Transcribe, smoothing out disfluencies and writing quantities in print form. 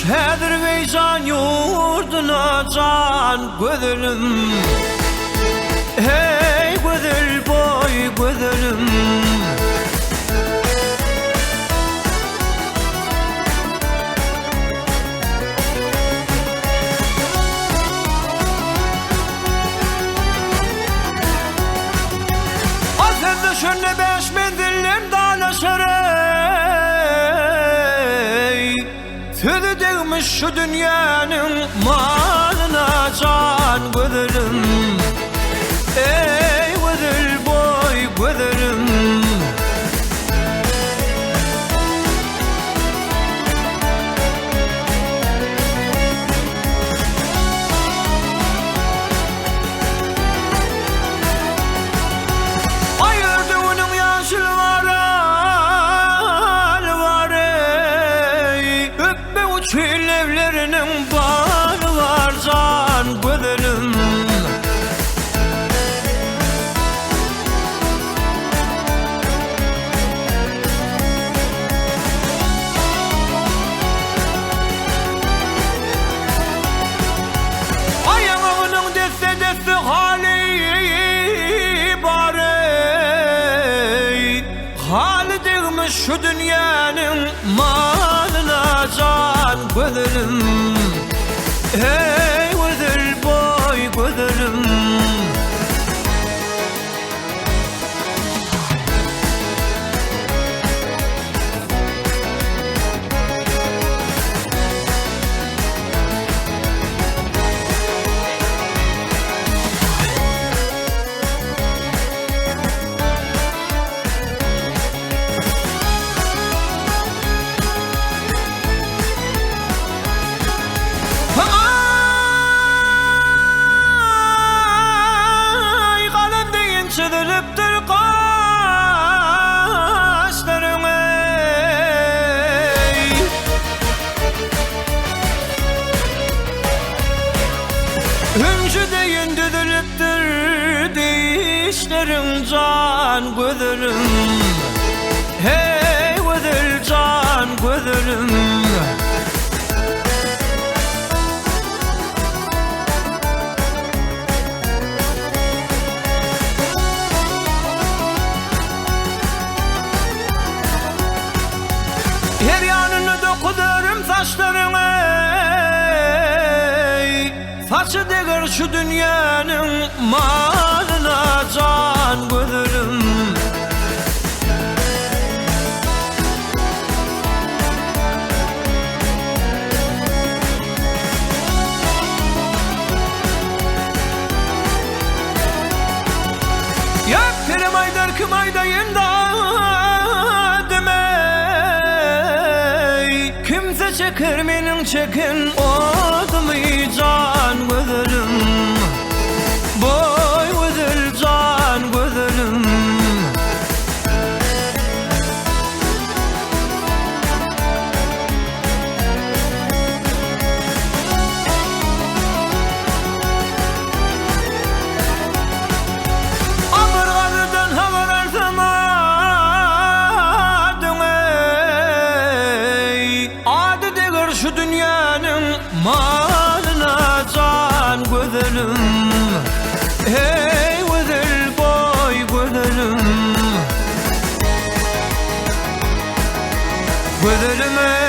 Düşedir veycan yurduna can gözülüm. Hey gözül boy gözülüm. Azizde şönne beş mendillen dağlaşarey. Tüdü değmiş şu dünyanın malına can gözülüm. Ey gözül boy gözülüm. Ayırdığının yaşıl var ey. Öpme uçul evlerinin bağlı var can gözülüm. Ayağının deste deste hali var ey. Hali değmiş şu dünyanın malına can gözülüm. Hey gözül boy gözülüm. Ay kalem deyin çözülüptür kaşlarım ey. Hüncü deyin düdülüptür dişlerim can gözülüm. Hey gözül can gözülüm. Her yanını dokudurum saçların ey. Saçı değer şu dünyanın malına can gözülüm. Yak kerem aydar kım aydayın da kimse çeker benim çekin odumu can gözülüm. Boy gözül can gözülüm. Amırganıdan havarardım adın ey. Adı değer şu dünyanın malına can gözülüm. Hey gözül boy gözülüm. Gözülüm ey.